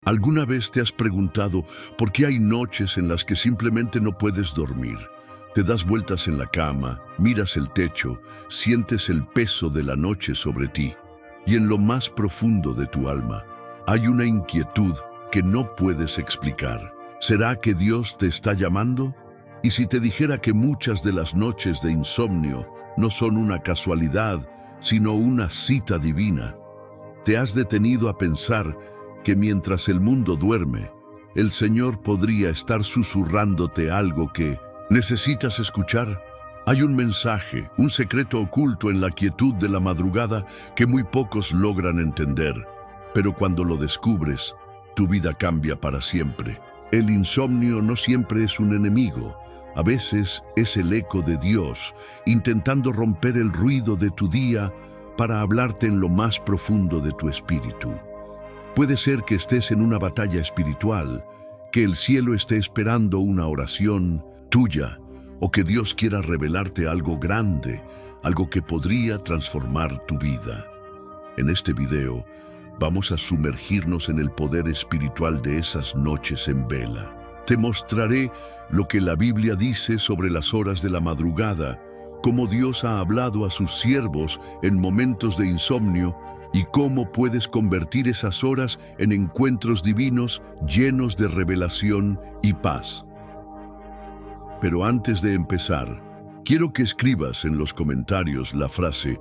¿Alguna vez te has preguntado por qué hay noches en las que simplemente no puedes dormir? Te das vueltas en la cama, miras el techo, sientes el peso de la noche sobre ti, y en lo más profundo de tu alma hay una inquietud que no puedes explicar. ¿Será que Dios te está llamando? Y si te dijera que muchas de las noches de insomnio no son una casualidad, sino una cita divina, ¿te has detenido a pensar que mientras el mundo duerme, el Señor podría estar susurrándote algo que necesitas escuchar? Hay un mensaje, un secreto oculto en la quietud de la madrugada que muy pocos logran entender, pero cuando lo descubres, tu vida cambia para siempre. El insomnio no siempre es un enemigo, a veces es el eco de Dios, intentando romper el ruido de tu día para hablarte en lo más profundo de tu espíritu. Puede ser que estés en una batalla espiritual, que el cielo esté esperando una oración tuya, o que Dios quiera revelarte algo grande, algo que podría transformar tu vida. En este video, vamos a sumergirnos en el poder espiritual de esas noches en vela. Te mostraré lo que la Biblia dice sobre las horas de la madrugada, cómo Dios ha hablado a sus siervos en momentos de insomnio y cómo puedes convertir esas horas en encuentros divinos llenos de revelación y paz. Pero antes de empezar, quiero que escribas en los comentarios la frase: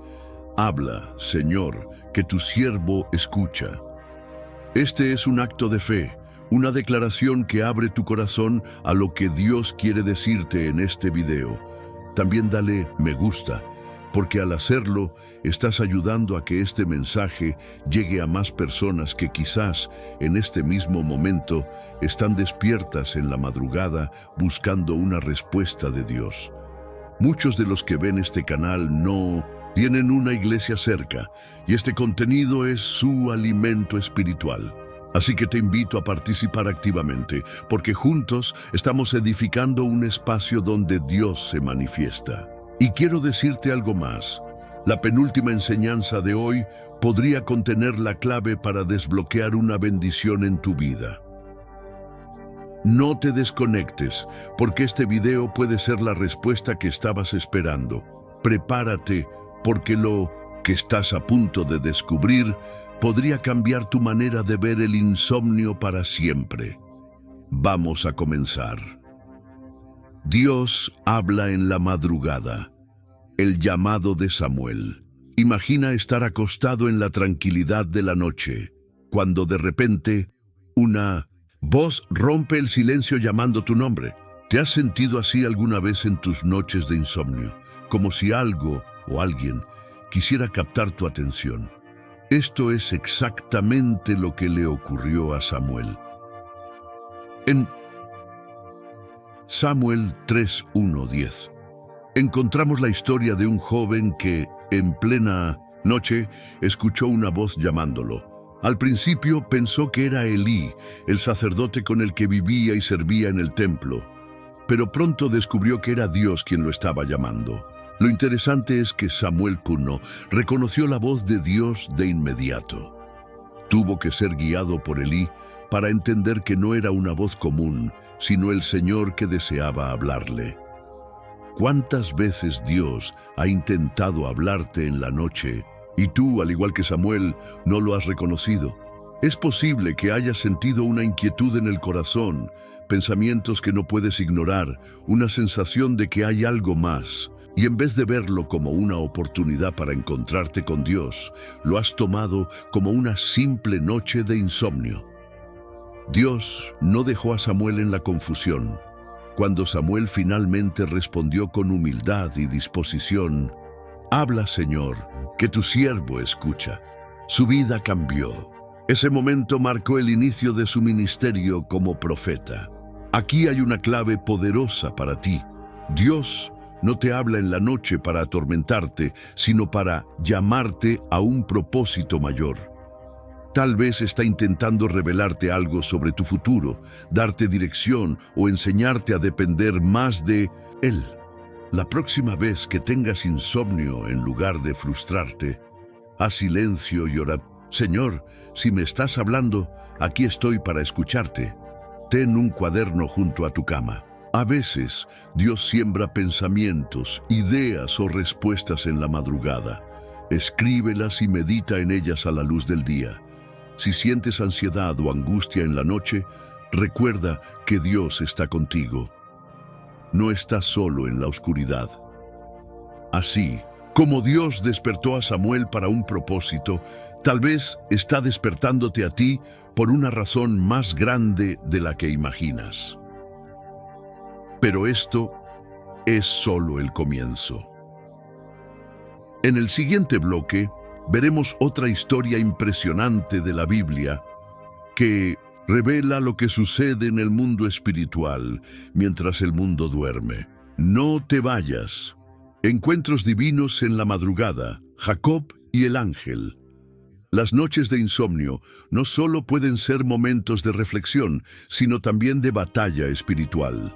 «Habla, Señor, que tu siervo escucha». Este es un acto de fe, una declaración que abre tu corazón a lo que Dios quiere decirte en este video. También dale me gusta, porque al hacerlo, estás ayudando a que este mensaje llegue a más personas que quizás en este mismo momento están despiertas en la madrugada buscando una respuesta de Dios. Muchos de los que ven este canal no tienen una iglesia cerca, y este contenido es su alimento espiritual. Así que te invito a participar activamente, porque juntos estamos edificando un espacio donde Dios se manifiesta. Y quiero decirte algo más. La penúltima enseñanza de hoy podría contener la clave para desbloquear una bendición en tu vida. No te desconectes, porque este video puede ser la respuesta que estabas esperando. Prepárate, porque lo que estás a punto de descubrir podría cambiar tu manera de ver el insomnio para siempre. Vamos a comenzar. Dios habla en la madrugada. El llamado de Samuel. Imagina estar acostado en la tranquilidad de la noche, cuando de repente una voz rompe el silencio llamando tu nombre. ¿Te has sentido así alguna vez en tus noches de insomnio? Como si algo o alguien quisiera captar tu atención. Esto es exactamente lo que le ocurrió a Samuel. En Samuel 3:1-10 encontramos la historia de un joven que, en plena noche, escuchó una voz llamándolo. Al principio pensó que era Elí, el sacerdote con el que vivía y servía en el templo, pero pronto descubrió que era Dios quien lo estaba llamando. Lo interesante es que Samuel Cuno reconoció la voz de Dios de inmediato. Tuvo que ser guiado por Elí para entender que no era una voz común, sino el Señor que deseaba hablarle. ¿Cuántas veces Dios ha intentado hablarte en la noche y tú, al igual que Samuel, no lo has reconocido? Es posible que hayas sentido una inquietud en el corazón, pensamientos que no puedes ignorar, una sensación de que hay algo más. Y en vez de verlo como una oportunidad para encontrarte con Dios, lo has tomado como una simple noche de insomnio. Dios no dejó a Samuel en la confusión. Cuando Samuel finalmente respondió con humildad y disposición: «Habla, Señor, que tu siervo escucha», su vida cambió. Ese momento marcó el inicio de su ministerio como profeta. Aquí hay una clave poderosa para ti. Dios no te habla en la noche para atormentarte, sino para llamarte a un propósito mayor. Tal vez está intentando revelarte algo sobre tu futuro, darte dirección o enseñarte a depender más de Él. La próxima vez que tengas insomnio, en lugar de frustrarte, haz silencio y ora. Señor, si me estás hablando, aquí estoy para escucharte. Ten un cuaderno junto a tu cama. A veces, Dios siembra pensamientos, ideas o respuestas en la madrugada. Escríbelas y medita en ellas a la luz del día. Si sientes ansiedad o angustia en la noche, recuerda que Dios está contigo. No estás solo en la oscuridad. Así, como Dios despertó a Samuel para un propósito, tal vez está despertándote a ti por una razón más grande de la que imaginas. Pero esto es solo el comienzo. En el siguiente bloque, veremos otra historia impresionante de la Biblia que revela lo que sucede en el mundo espiritual mientras el mundo duerme. No te vayas. Encuentros divinos en la madrugada, Jacob y el ángel. Las noches de insomnio no solo pueden ser momentos de reflexión, sino también de batalla espiritual.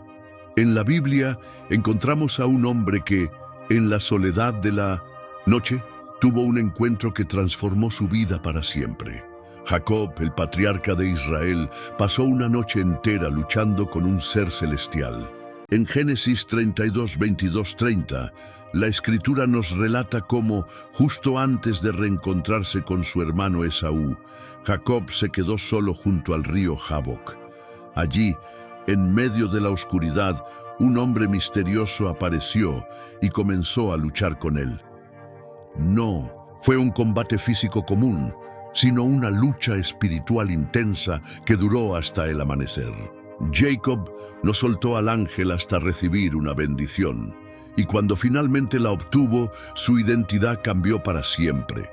En la Biblia encontramos a un hombre que, en la soledad de la noche, tuvo un encuentro que transformó su vida para siempre. Jacob, el patriarca de Israel, pasó una noche entera luchando con un ser celestial. En Génesis 32, 22, 30, la Escritura nos relata cómo, justo antes de reencontrarse con su hermano Esaú, Jacob se quedó solo junto al río Jaboc. Allí, en medio de la oscuridad, un hombre misterioso apareció y comenzó a luchar con él. No fue un combate físico común, sino una lucha espiritual intensa que duró hasta el amanecer. Jacob no soltó al ángel hasta recibir una bendición, y cuando finalmente la obtuvo, su identidad cambió para siempre.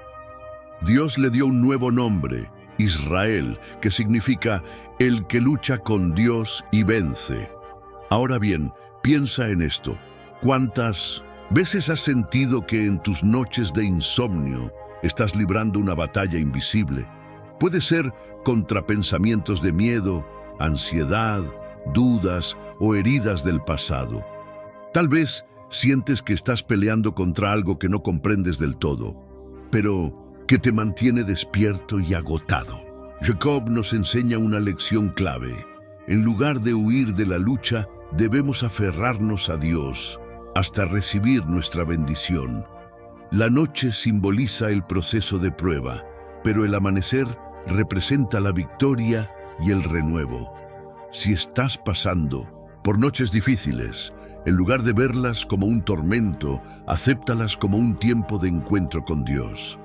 Dios le dio un nuevo nombre, Israel, que significa el que lucha con Dios y vence. Ahora bien, piensa en esto. ¿Cuántas veces has sentido que en tus noches de insomnio estás librando una batalla invisible? Puede ser contra pensamientos de miedo, ansiedad, dudas o heridas del pasado. Tal vez sientes que estás peleando contra algo que no comprendes del todo, pero que te mantiene despierto y agotado. Jacob nos enseña una lección clave. En lugar de huir de la lucha, debemos aferrarnos a Dios hasta recibir nuestra bendición. La noche simboliza el proceso de prueba, pero el amanecer representa la victoria y el renuevo. Si estás pasando por noches difíciles, en lugar de verlas como un tormento, acéptalas como un tiempo de encuentro con Dios.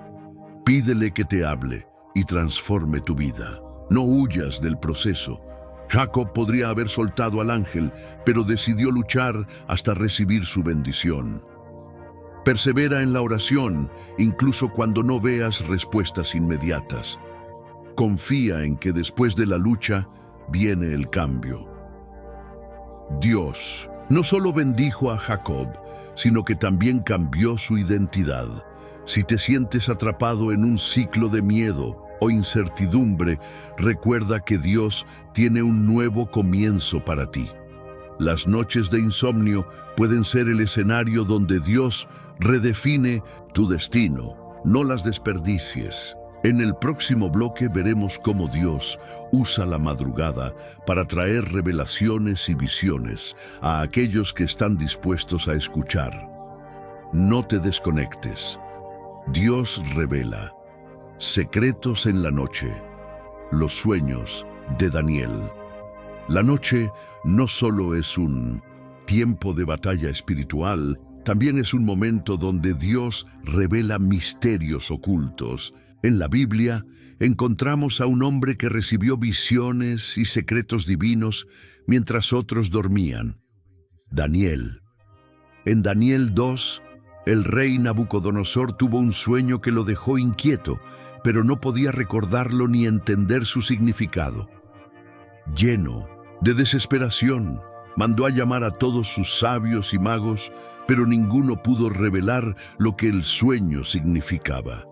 Pídele que te hable y transforme tu vida. No huyas del proceso. Jacob podría haber soltado al ángel, pero decidió luchar hasta recibir su bendición. Persevera en la oración, incluso cuando no veas respuestas inmediatas. Confía en que después de la lucha viene el cambio. Dios no solo bendijo a Jacob, sino que también cambió su identidad. Si te sientes atrapado en un ciclo de miedo o incertidumbre, recuerda que Dios tiene un nuevo comienzo para ti. Las noches de insomnio pueden ser el escenario donde Dios redefine tu destino. No las desperdicies. En el próximo bloque veremos cómo Dios usa la madrugada para traer revelaciones y visiones a aquellos que están dispuestos a escuchar. No te desconectes. Dios revela secretos en la noche, los sueños de Daniel. La noche no solo es un tiempo de batalla espiritual, también es un momento donde Dios revela misterios ocultos. En la Biblia encontramos a un hombre que recibió visiones y secretos divinos mientras otros dormían. Daniel. En Daniel 2, el rey Nabucodonosor tuvo un sueño que lo dejó inquieto, pero no podía recordarlo ni entender su significado. Lleno de desesperación, mandó a llamar a todos sus sabios y magos, pero ninguno pudo revelar lo que el sueño significaba.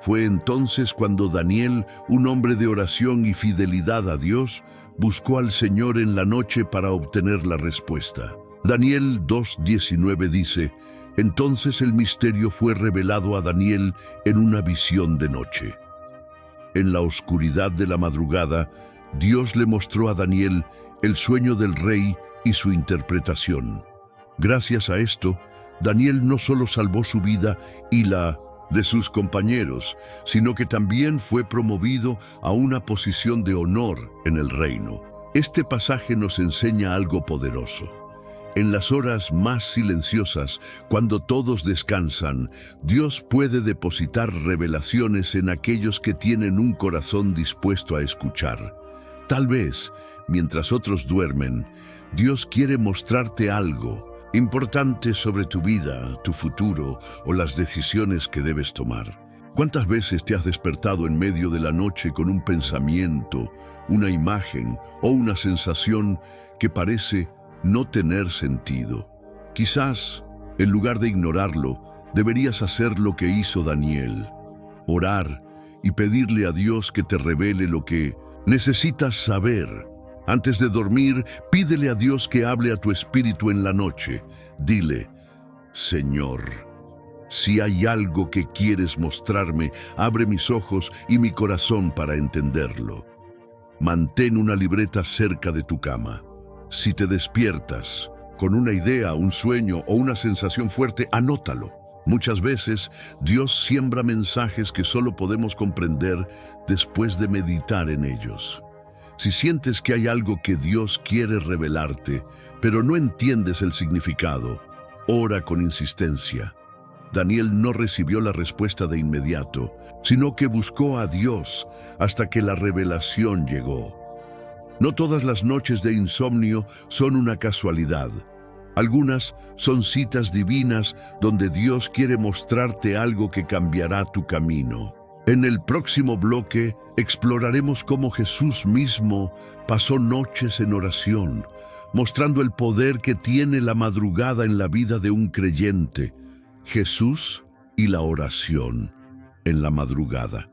Fue entonces cuando Daniel, un hombre de oración y fidelidad a Dios, buscó al Señor en la noche para obtener la respuesta. Daniel 2:19 dice: entonces el misterio fue revelado a Daniel en una visión de noche. En la oscuridad de la madrugada, Dios le mostró a Daniel el sueño del rey y su interpretación. Gracias a esto, Daniel no solo salvó su vida y la de sus compañeros, sino que también fue promovido a una posición de honor en el reino. Este pasaje nos enseña algo poderoso. En las horas más silenciosas, cuando todos descansan, Dios puede depositar revelaciones en aquellos que tienen un corazón dispuesto a escuchar. Tal vez, mientras otros duermen, Dios quiere mostrarte algo importante sobre tu vida, tu futuro o las decisiones que debes tomar. ¿Cuántas veces te has despertado en medio de la noche con un pensamiento, una imagen o una sensación que parece no tener sentido? Quizás, en lugar de ignorarlo, deberías hacer lo que hizo Daniel: orar y pedirle a Dios que te revele lo que necesitas saber. Antes de dormir, pídele a Dios que hable a tu espíritu en la noche. Dile: Señor, si hay algo que quieres mostrarme, abre mis ojos y mi corazón para entenderlo. Mantén una libreta cerca de tu cama. Si te despiertas con una idea, un sueño o una sensación fuerte, anótalo. Muchas veces Dios siembra mensajes que solo podemos comprender después de meditar en ellos. Si sientes que hay algo que Dios quiere revelarte, pero no entiendes el significado, ora con insistencia. Daniel no recibió la respuesta de inmediato, sino que buscó a Dios hasta que la revelación llegó. No todas las noches de insomnio son una casualidad. Algunas son citas divinas donde Dios quiere mostrarte algo que cambiará tu camino. En el próximo bloque exploraremos cómo Jesús mismo pasó noches en oración, mostrando el poder que tiene la madrugada en la vida de un creyente. Jesús y la oración en la madrugada.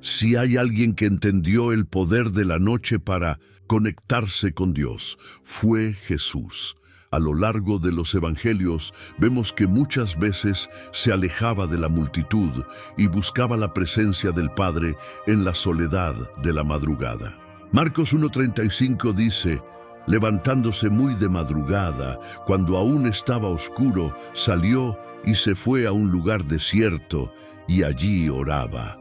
Si hay alguien que entendió el poder de la noche para conectarse con Dios, fue Jesús. A lo largo de los evangelios vemos que muchas veces se alejaba de la multitud y buscaba la presencia del Padre en la soledad de la madrugada. Marcos 1:35 dice: levantándose muy de madrugada, cuando aún estaba oscuro, salió y se fue a un lugar desierto y allí oraba.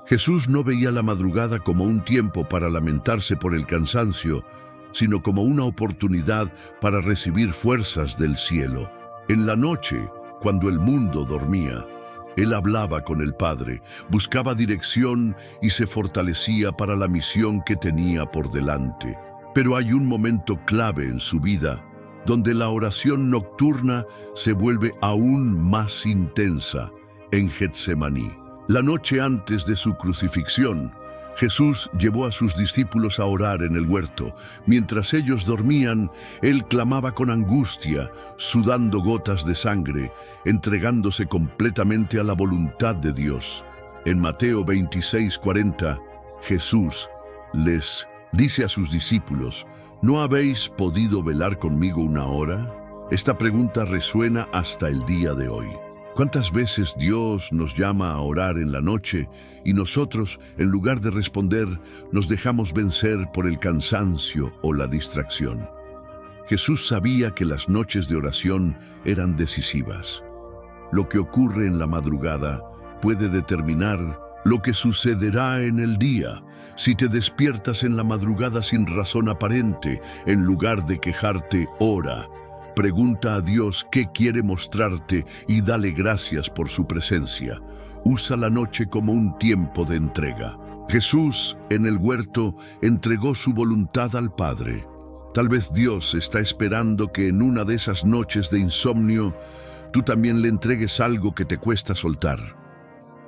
Jesús no veía la madrugada como un tiempo para lamentarse por el cansancio, sino como una oportunidad para recibir fuerzas del cielo. En la noche, cuando el mundo dormía, Él hablaba con el Padre, buscaba dirección y se fortalecía para la misión que tenía por delante. Pero hay un momento clave en su vida, donde la oración nocturna se vuelve aún más intensa, en Getsemaní. La noche antes de su crucifixión, Jesús llevó a sus discípulos a orar en el huerto. Mientras ellos dormían, Él clamaba con angustia, sudando gotas de sangre, entregándose completamente a la voluntad de Dios. En Mateo 26:40, Jesús les dice a sus discípulos: ¿no habéis podido velar conmigo una hora? Esta pregunta resuena hasta el día de hoy. ¿Cuántas veces Dios nos llama a orar en la noche y nosotros, en lugar de responder, nos dejamos vencer por el cansancio o la distracción? Jesús sabía que las noches de oración eran decisivas. Lo que ocurre en la madrugada puede determinar lo que sucederá en el día. Si te despiertas en la madrugada sin razón aparente, en lugar de quejarte, ora. Pregunta a Dios qué quiere mostrarte y dale gracias por su presencia. Usa la noche como un tiempo de entrega. Jesús, en el huerto, entregó su voluntad al Padre. Tal vez Dios está esperando que en una de esas noches de insomnio, tú también le entregues algo que te cuesta soltar.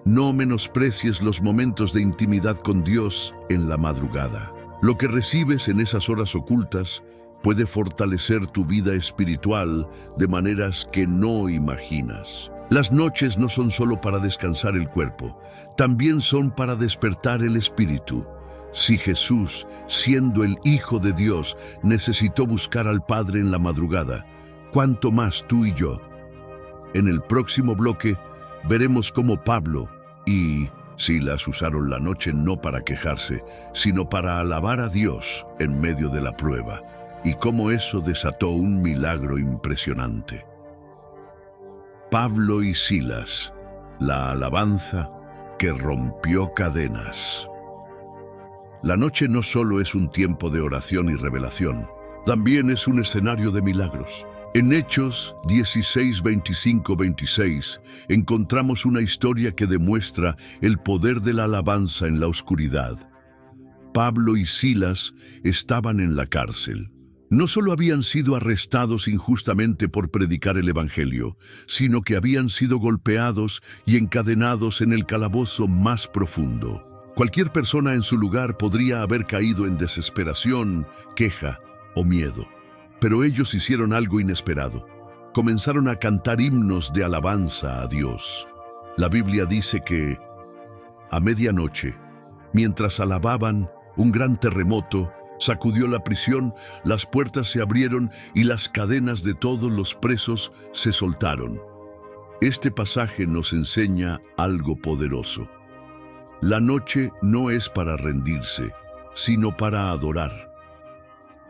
No menosprecies los momentos de intimidad con Dios en la madrugada. Lo que recibes en esas horas ocultas puede fortalecer tu vida espiritual de maneras que no imaginas. Las noches no son solo para descansar el cuerpo, también son para despertar el espíritu. Si Jesús, siendo el Hijo de Dios, necesitó buscar al Padre en la madrugada, ¿cuánto más tú y yo? En el próximo bloque veremos cómo Pablo y Silas usaron la noche no para quejarse, sino para alabar a Dios en medio de la prueba, y cómo eso desató un milagro impresionante. Pablo y Silas, la alabanza que rompió cadenas. La noche no solo es un tiempo de oración y revelación, también es un escenario de milagros. En Hechos 16, 25, 26 encontramos una historia que demuestra el poder de la alabanza en la oscuridad. Pablo y Silas estaban en la cárcel. No solo habían sido arrestados injustamente por predicar el Evangelio, sino que habían sido golpeados y encadenados en el calabozo más profundo. Cualquier persona en su lugar podría haber caído en desesperación, queja o miedo. Pero ellos hicieron algo inesperado. Comenzaron a cantar himnos de alabanza a Dios. La Biblia dice que, a medianoche, mientras alababan, un gran terremoto sacudió la prisión, las puertas se abrieron y las cadenas de todos los presos se soltaron. Este pasaje nos enseña algo poderoso. La noche no es para rendirse, sino para adorar.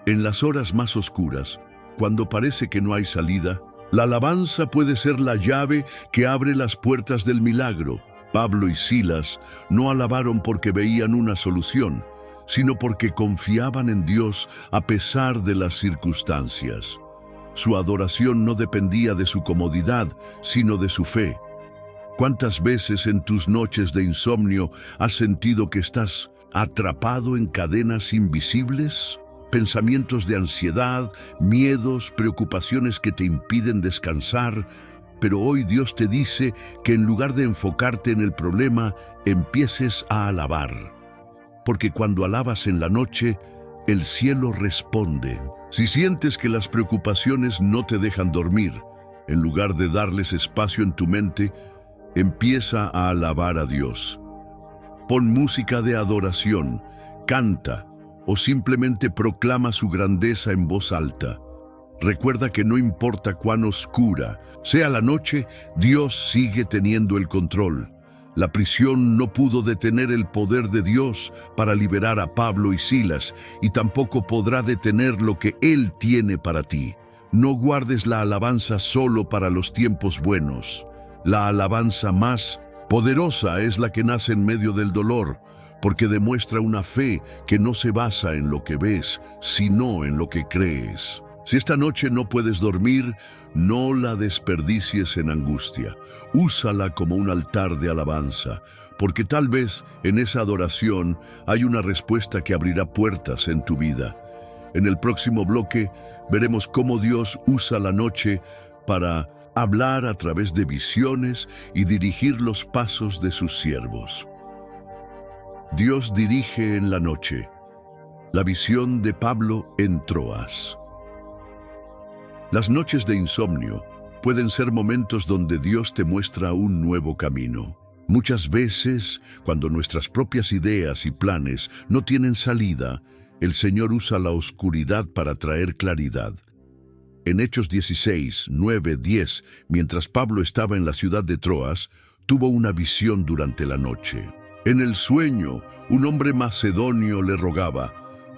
En las horas más oscuras, cuando parece que no hay salida, la alabanza puede ser la llave que abre las puertas del milagro. Pablo y Silas no alabaron porque veían una solución, sino porque confiaban en Dios a pesar de las circunstancias. Su adoración no dependía de su comodidad, sino de su fe. ¿Cuántas veces en tus noches de insomnio has sentido que estás atrapado en cadenas invisibles? Pensamientos de ansiedad, miedos, preocupaciones que te impiden descansar. Pero hoy Dios te dice que en lugar de enfocarte en el problema, empieces a alabar. Porque cuando alabas en la noche, el cielo responde. Si sientes que las preocupaciones no te dejan dormir, en lugar de darles espacio en tu mente, empieza a alabar a Dios. Pon música de adoración, canta o simplemente proclama su grandeza en voz alta. Recuerda que no importa cuán oscura sea la noche, Dios sigue teniendo el control. La prisión no pudo detener el poder de Dios para liberar a Pablo y Silas, y tampoco podrá detener lo que Él tiene para ti. No guardes la alabanza solo para los tiempos buenos. La alabanza más poderosa es la que nace en medio del dolor, porque demuestra una fe que no se basa en lo que ves, sino en lo que crees. Si esta noche no puedes dormir, no la desperdicies en angustia. Úsala como un altar de alabanza, porque tal vez en esa adoración hay una respuesta que abrirá puertas en tu vida. En el próximo bloque veremos cómo Dios usa la noche para hablar a través de visiones y dirigir los pasos de sus siervos. Dios dirige en la noche. La visión de Pablo en Troas. Las noches de insomnio pueden ser momentos donde Dios te muestra un nuevo camino. Muchas veces, cuando nuestras propias ideas y planes no tienen salida, el Señor usa la oscuridad para traer claridad. En Hechos 16, 9, 10, mientras Pablo estaba en la ciudad de Troas, tuvo una visión durante la noche. En el sueño, un hombre macedonio le rogaba: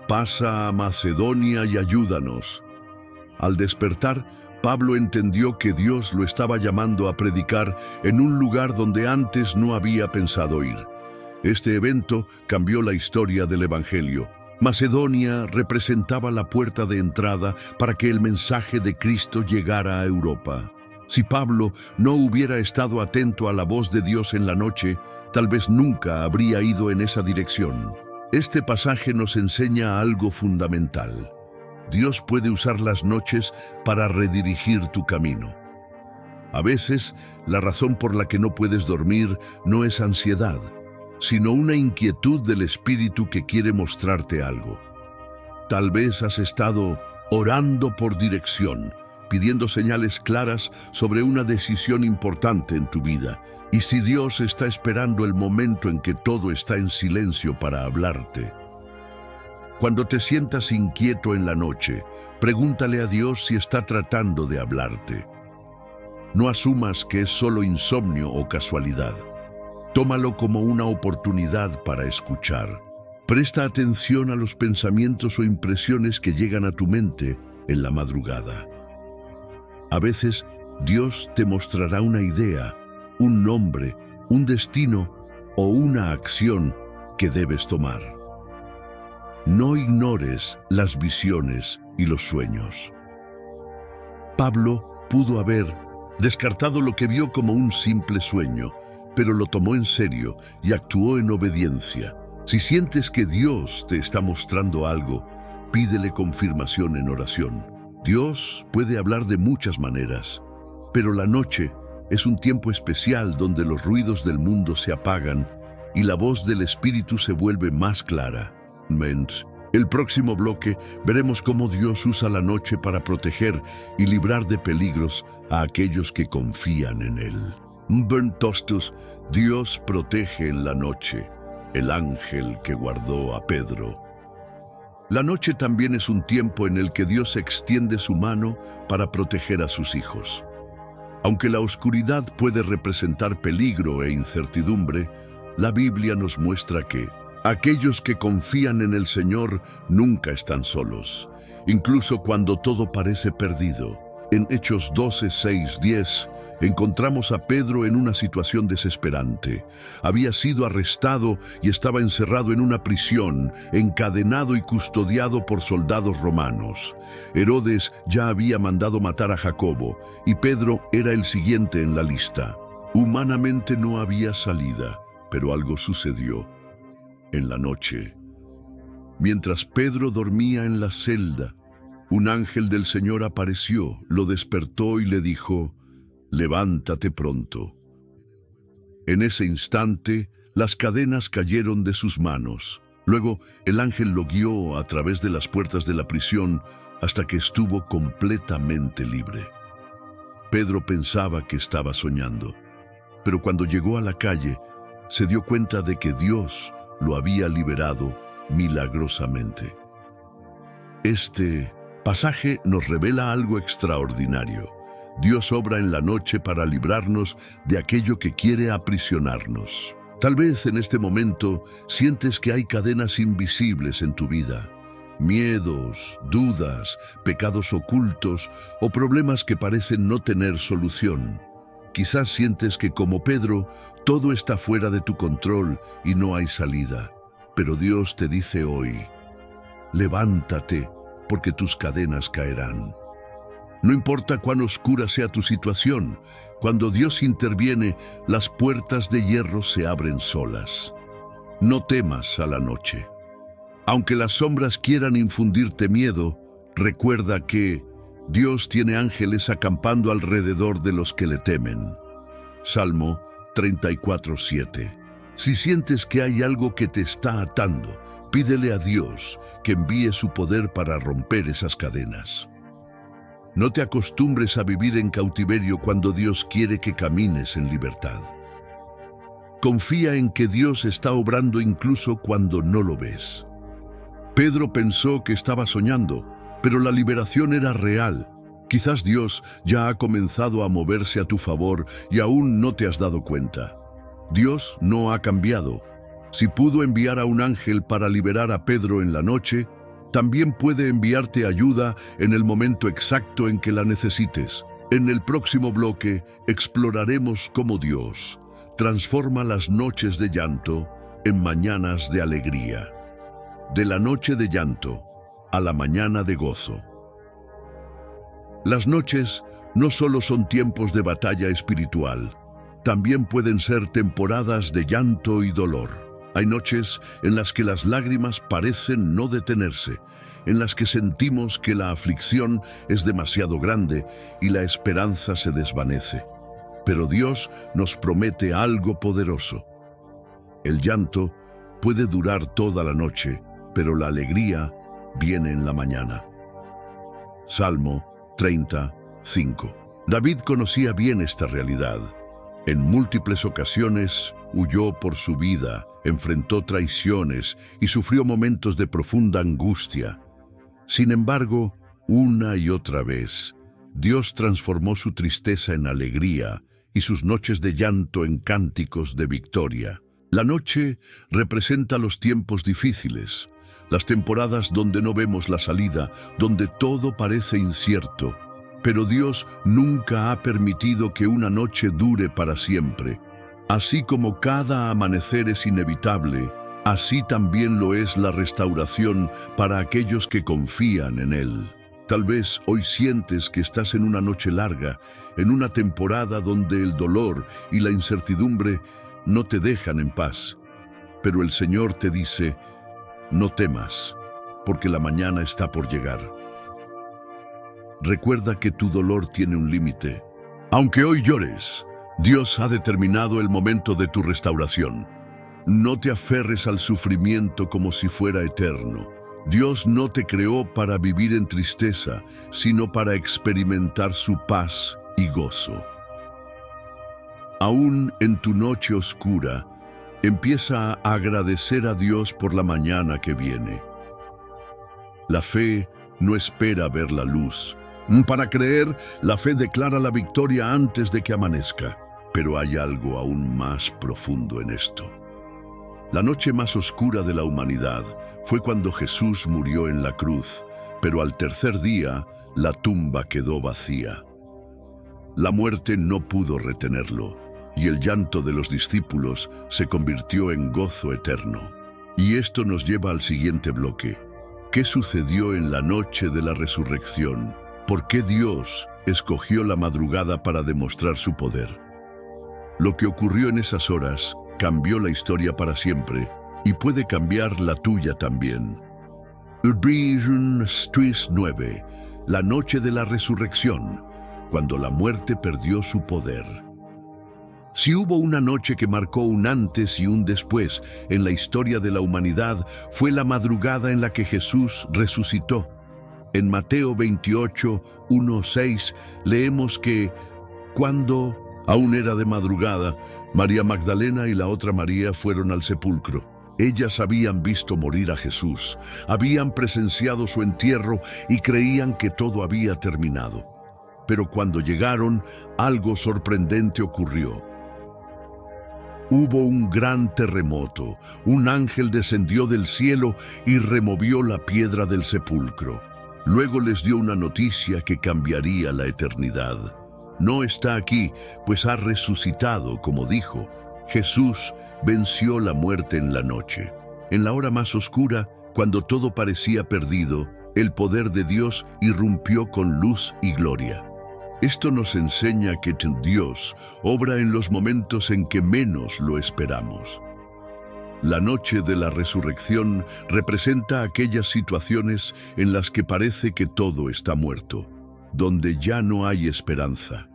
«Pasa a Macedonia y ayúdanos». Al despertar, Pablo entendió que Dios lo estaba llamando a predicar en un lugar donde antes no había pensado ir. Este evento cambió la historia del Evangelio. Macedonia representaba la puerta de entrada para que el mensaje de Cristo llegara a Europa. Si Pablo no hubiera estado atento a la voz de Dios en la noche, tal vez nunca habría ido en esa dirección. Este pasaje nos enseña algo fundamental. Dios puede usar las noches para redirigir tu camino. A veces, la razón por la que no puedes dormir no es ansiedad, sino una inquietud del espíritu que quiere mostrarte algo. Tal vez has estado orando por dirección, pidiendo señales claras sobre una decisión importante en tu vida. Y si Dios está esperando el momento en que todo está en silencio para hablarte. Cuando te sientas inquieto en la noche, pregúntale a Dios si está tratando de hablarte. No asumas que es solo insomnio o casualidad. Tómalo como una oportunidad para escuchar. Presta atención a los pensamientos o impresiones que llegan a tu mente en la madrugada. A veces, Dios te mostrará una idea, un nombre, un destino o una acción que debes tomar. No ignores las visiones y los sueños. Pablo pudo haber descartado lo que vio como un simple sueño, pero lo tomó en serio y actuó en obediencia. Si sientes que Dios te está mostrando algo, pídele confirmación en oración. Dios puede hablar de muchas maneras, pero la noche es un tiempo especial donde los ruidos del mundo se apagan y la voz del Espíritu se vuelve más clara. El próximo bloque veremos cómo Dios usa la noche para proteger y librar de peligros a aquellos que confían en Él. Tostos, Dios protege en la noche, el ángel que guardó a Pedro. La noche también es un tiempo en el que Dios extiende su mano para proteger a sus hijos. Aunque la oscuridad puede representar peligro e incertidumbre, la Biblia nos muestra que aquellos que confían en el Señor nunca están solos, incluso cuando todo parece perdido. En Hechos 12, 6, 10, encontramos a Pedro en una situación desesperante. Había sido arrestado y estaba encerrado en una prisión, encadenado y custodiado por soldados romanos. Herodes ya había mandado matar a Jacobo, y Pedro era el siguiente en la lista. Humanamente no había salida, pero algo sucedió. En la noche, mientras Pedro dormía en la celda, un ángel del Señor apareció, lo despertó y le dijo: «Levántate pronto». En ese instante, las cadenas cayeron de sus manos. Luego, el ángel lo guió a través de las puertas de la prisión hasta que estuvo completamente libre. Pedro pensaba que estaba soñando, pero cuando llegó a la calle, se dio cuenta de que Dios lo había liberado milagrosamente. Este pasaje nos revela algo extraordinario. Dios obra en la noche para librarnos de aquello que quiere aprisionarnos. Tal vez en este momento sientes que hay cadenas invisibles en tu vida. Miedos, dudas, pecados ocultos o problemas que parecen no tener solución. Quizás sientes que, como Pedro, todo está fuera de tu control y no hay salida. Pero Dios te dice hoy: levántate, porque tus cadenas caerán. No importa cuán oscura sea tu situación, cuando Dios interviene, las puertas de hierro se abren solas. No temas a la noche. Aunque las sombras quieran infundirte miedo, recuerda que Dios tiene ángeles acampando alrededor de los que le temen. Salmo 34:7. Si sientes que hay algo que te está atando, pídele a Dios que envíe su poder para romper esas cadenas. No te acostumbres a vivir en cautiverio cuando Dios quiere que camines en libertad. Confía en que Dios está obrando incluso cuando no lo ves. Pedro pensó que estaba soñando, pero la liberación era real. Quizás Dios ya ha comenzado a moverse a tu favor y aún no te has dado cuenta. Dios no ha cambiado. Si pudo enviar a un ángel para liberar a Pedro en la noche, también puede enviarte ayuda en el momento exacto en que la necesites. En el próximo bloque exploraremos cómo Dios transforma las noches de llanto en mañanas de alegría. De la noche de llanto a la mañana de gozo. Las noches no solo son tiempos de batalla espiritual, también pueden ser temporadas de llanto y dolor. Hay noches en las que las lágrimas parecen no detenerse, en las que sentimos que la aflicción es demasiado grande y la esperanza se desvanece. Pero Dios nos promete algo poderoso. El llanto puede durar toda la noche, pero la alegría viene en la mañana. Salmo 35. David conocía bien esta realidad. En múltiples ocasiones huyó por su vida, enfrentó traiciones y sufrió momentos de profunda angustia. Sin embargo, una y otra vez, Dios transformó su tristeza en alegría y sus noches de llanto en cánticos de victoria. La noche representa los tiempos difíciles, las temporadas donde no vemos la salida, donde todo parece incierto. Pero Dios nunca ha permitido que una noche dure para siempre. Así como cada amanecer es inevitable, así también lo es la restauración para aquellos que confían en Él. Tal vez hoy sientes que estás en una noche larga, en una temporada donde el dolor y la incertidumbre no te dejan en paz. Pero el Señor te dice, no temas, porque la mañana está por llegar. Recuerda que tu dolor tiene un límite. Aunque hoy llores, Dios ha determinado el momento de tu restauración. No te aferres al sufrimiento como si fuera eterno. Dios no te creó para vivir en tristeza, sino para experimentar su paz y gozo. Aún en tu noche oscura, empieza a agradecer a Dios por la mañana que viene. La fe no espera ver la luz. Para creer, la fe declara la victoria antes de que amanezca. Pero hay algo aún más profundo en esto. La noche más oscura de la humanidad fue cuando Jesús murió en la cruz, pero al tercer día la tumba quedó vacía. La muerte no pudo retenerlo, y el llanto de los discípulos se convirtió en gozo eterno. Y esto nos lleva al siguiente bloque. ¿Qué sucedió en la noche de la resurrección? ¿Por qué Dios escogió la madrugada para demostrar su poder? Lo que ocurrió en esas horas cambió la historia para siempre y puede cambiar la tuya también. Ephesians 3:9, la noche de la resurrección, cuando la muerte perdió su poder. Si hubo una noche que marcó un antes y un después en la historia de la humanidad, fue la madrugada en la que Jesús resucitó. En Mateo 28:1-6 leemos que, cuando aún era de madrugada, María Magdalena y la otra María fueron al sepulcro. Ellas habían visto morir a Jesús, habían presenciado su entierro y creían que todo había terminado. Pero cuando llegaron, algo sorprendente ocurrió. Hubo un gran terremoto. Un ángel descendió del cielo y removió la piedra del sepulcro. Luego les dio una noticia que cambiaría la eternidad. No está aquí, pues ha resucitado, como dijo. Jesús venció la muerte en la noche. En la hora más oscura, cuando todo parecía perdido, el poder de Dios irrumpió con luz y gloria. Esto nos enseña que Dios obra en los momentos en que menos lo esperamos. La noche de la resurrección representa aquellas situaciones en las que parece que todo está muerto, donde ya no hay esperanza.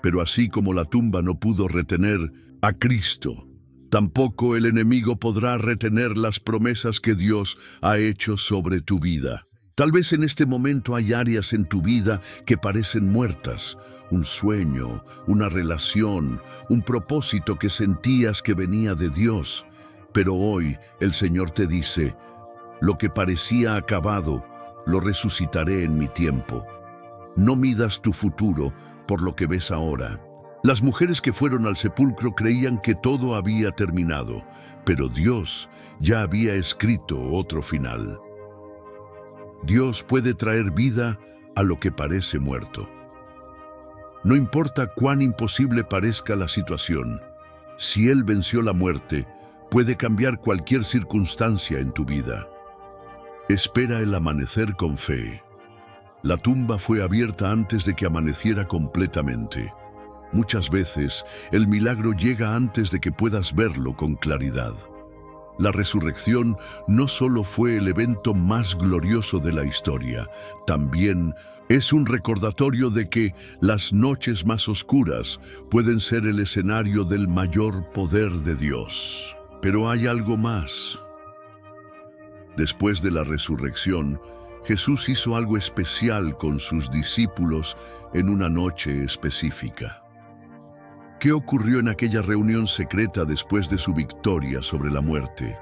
Pero así como la tumba no pudo retener a Cristo, tampoco el enemigo podrá retener las promesas que Dios ha hecho sobre tu vida. Tal vez en este momento hay áreas en tu vida que parecen muertas, un sueño, una relación, un propósito que sentías que venía de Dios. Pero hoy el Señor te dice, lo que parecía acabado, lo resucitaré en mi tiempo. No midas tu futuro por lo que ves ahora. Las mujeres que fueron al sepulcro creían que todo había terminado, pero Dios ya había escrito otro final. Dios puede traer vida a lo que parece muerto. No importa cuán imposible parezca la situación, si Él venció la muerte, puede cambiar cualquier circunstancia en tu vida. Espera el amanecer con fe. La tumba fue abierta antes de que amaneciera completamente. Muchas veces, el milagro llega antes de que puedas verlo con claridad. La resurrección no solo fue el evento más glorioso de la historia, también es un recordatorio de que las noches más oscuras pueden ser el escenario del mayor poder de Dios. Pero hay algo más. Después de la resurrección, Jesús hizo algo especial con sus discípulos en una noche específica. ¿Qué ocurrió en aquella reunión secreta después de su victoria sobre la muerte?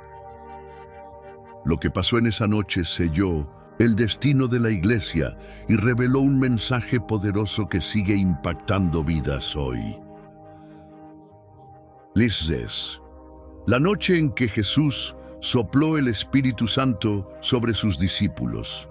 Lo que pasó en esa noche selló el destino de la iglesia y reveló un mensaje poderoso que sigue impactando vidas hoy. Lisdes. La noche en que Jesús sopló el Espíritu Santo sobre sus discípulos.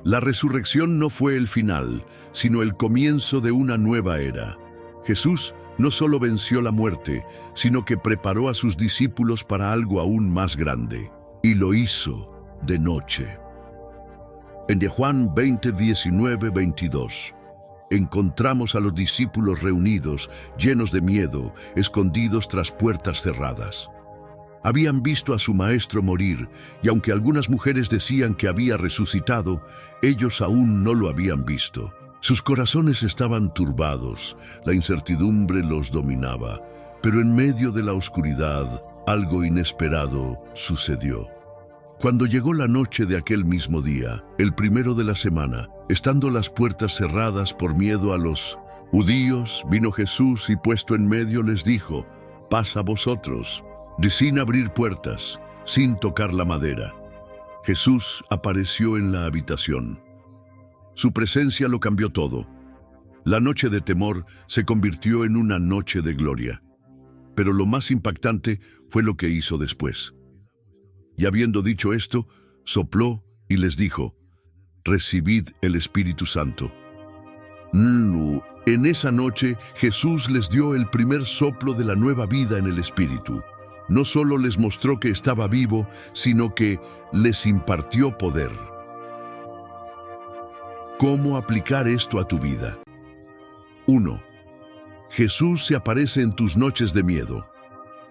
La resurrección no fue el final, sino el comienzo de una nueva era. Jesús no solo venció la muerte, sino que preparó a sus discípulos para algo aún más grande. Y lo hizo de noche. En de Juan 20, 19, 22, encontramos a los discípulos reunidos, llenos de miedo, escondidos tras puertas cerradas. Habían visto a su maestro morir, y aunque algunas mujeres decían que había resucitado, ellos aún no lo habían visto. Sus corazones estaban turbados, la incertidumbre los dominaba, pero en medio de la oscuridad, algo inesperado sucedió. Cuando llegó la noche de aquel mismo día, el primero de la semana, estando las puertas cerradas por miedo a los judíos, vino Jesús y puesto en medio les dijo: «Paz a vosotros», de sin abrir puertas, sin tocar la madera. Jesús apareció en la habitación. Su presencia lo cambió todo. La noche de temor se convirtió en una noche de gloria. Pero lo más impactante fue lo que hizo después. Y habiendo dicho esto, sopló y les dijo: «Recibid el Espíritu Santo». En esa noche Jesús les dio el primer soplo de la nueva vida en el Espíritu. No solo les mostró que estaba vivo, sino que les impartió poder. ¿Cómo aplicar esto a tu vida? 1. Jesús se aparece en tus noches de miedo.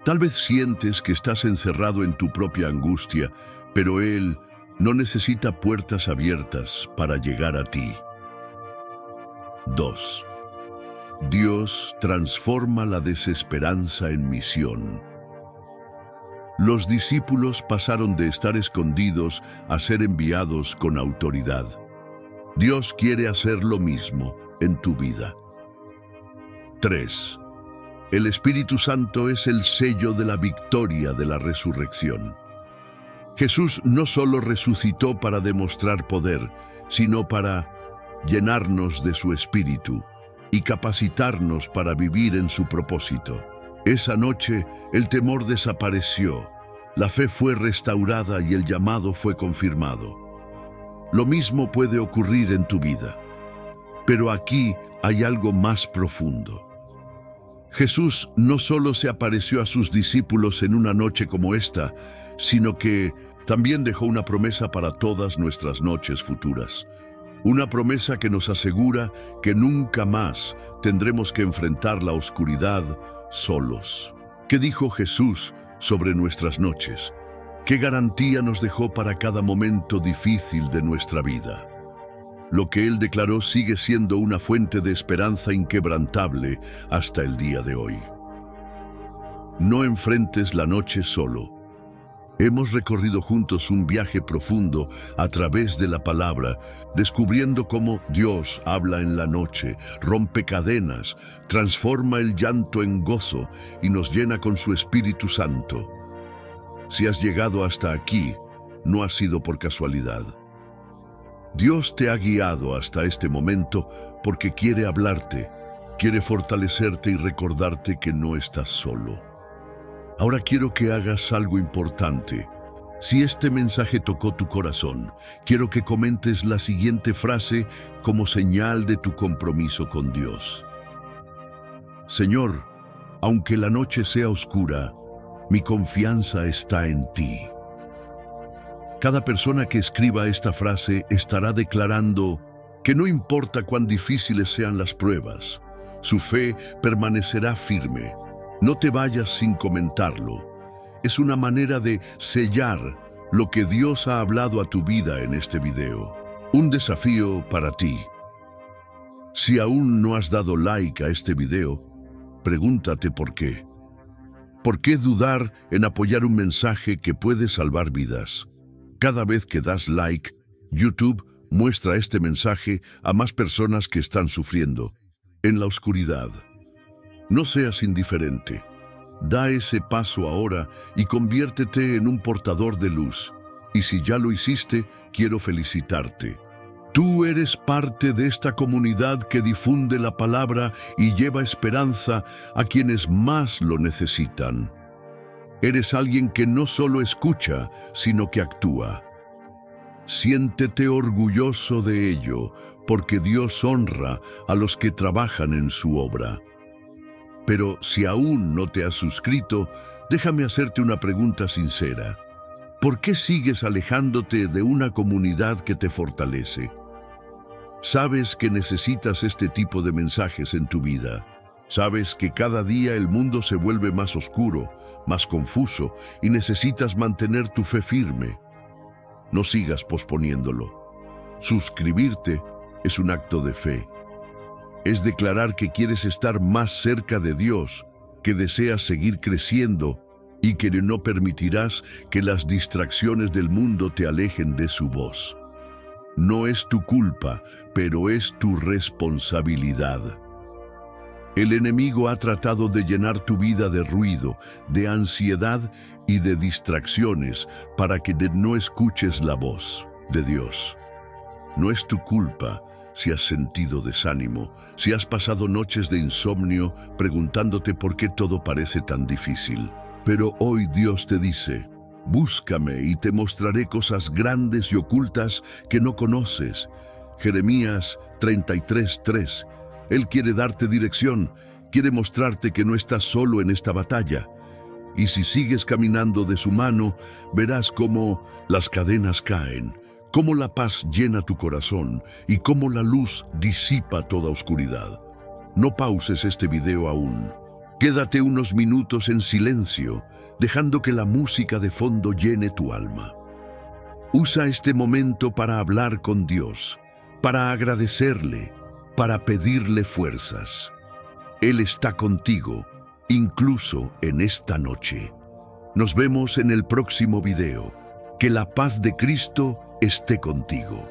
Tal vez sientes que estás encerrado en tu propia angustia, pero Él no necesita puertas abiertas para llegar a ti. 2. Dios transforma la desesperanza en misión. Los discípulos pasaron de estar escondidos a ser enviados con autoridad. Dios quiere hacer lo mismo en tu vida. 3. El Espíritu Santo es el sello de la victoria de la resurrección. Jesús no solo resucitó para demostrar poder, sino para llenarnos de su Espíritu y capacitarnos para vivir en su propósito. Esa noche el temor desapareció, la fe fue restaurada y el llamado fue confirmado. Lo mismo puede ocurrir en tu vida. Pero aquí hay algo más profundo. Jesús no solo se apareció a sus discípulos en una noche como esta, sino que también dejó una promesa para todas nuestras noches futuras. Una promesa que nos asegura que nunca más tendremos que enfrentar la oscuridad solos. ¿Qué dijo Jesús sobre nuestras noches? ¿Qué garantía nos dejó para cada momento difícil de nuestra vida? Lo que Él declaró sigue siendo una fuente de esperanza inquebrantable hasta el día de hoy. No enfrentes la noche solo. Hemos recorrido juntos un viaje profundo a través de la palabra, descubriendo cómo Dios habla en la noche, rompe cadenas, transforma el llanto en gozo y nos llena con su Espíritu Santo. Si has llegado hasta aquí, no ha sido por casualidad. Dios te ha guiado hasta este momento porque quiere hablarte, quiere fortalecerte y recordarte que no estás solo. Ahora quiero que hagas algo importante. Si este mensaje tocó tu corazón, quiero que comentes la siguiente frase como señal de tu compromiso con Dios. Señor, aunque la noche sea oscura, mi confianza está en ti. Cada persona que escriba esta frase estará declarando que no importa cuán difíciles sean las pruebas, su fe permanecerá firme. No te vayas sin comentarlo. Es una manera de sellar lo que Dios ha hablado a tu vida en este video. Un desafío para ti. Si aún no has dado like a este video, pregúntate por qué. ¿Por qué dudar en apoyar un mensaje que puede salvar vidas? Cada vez que das like, YouTube muestra este mensaje a más personas que están sufriendo en la oscuridad. No seas indiferente. Da ese paso ahora y conviértete en un portador de luz. Y si ya lo hiciste, quiero felicitarte. Tú eres parte de esta comunidad que difunde la palabra y lleva esperanza a quienes más lo necesitan. Eres alguien que no solo escucha, sino que actúa. Siéntete orgulloso de ello, porque Dios honra a los que trabajan en su obra. Pero si aún no te has suscrito, déjame hacerte una pregunta sincera. ¿Por qué sigues alejándote de una comunidad que te fortalece? Sabes que necesitas este tipo de mensajes en tu vida. Sabes que cada día el mundo se vuelve más oscuro, más confuso, y necesitas mantener tu fe firme. No sigas posponiéndolo. Suscribirte es un acto de fe. Es declarar que quieres estar más cerca de Dios, que deseas seguir creciendo y que no permitirás que las distracciones del mundo te alejen de su voz. No es tu culpa, pero es tu responsabilidad. El enemigo ha tratado de llenar tu vida de ruido, de ansiedad y de distracciones para que no escuches la voz de Dios. No es tu culpa si has sentido desánimo, si has pasado noches de insomnio preguntándote por qué todo parece tan difícil. Pero hoy Dios te dice: búscame y te mostraré cosas grandes y ocultas que no conoces. Jeremías 33:3. Él quiere darte dirección, quiere mostrarte que no estás solo en esta batalla. Y si sigues caminando de su mano, verás cómo las cadenas caen, cómo la paz llena tu corazón y cómo la luz disipa toda oscuridad. No pauses este video aún. Quédate unos minutos en silencio, dejando que la música de fondo llene tu alma. Usa este momento para hablar con Dios, para agradecerle, para pedirle fuerzas. Él está contigo, incluso en esta noche. Nos vemos en el próximo video. Que la paz de Cristo esté contigo.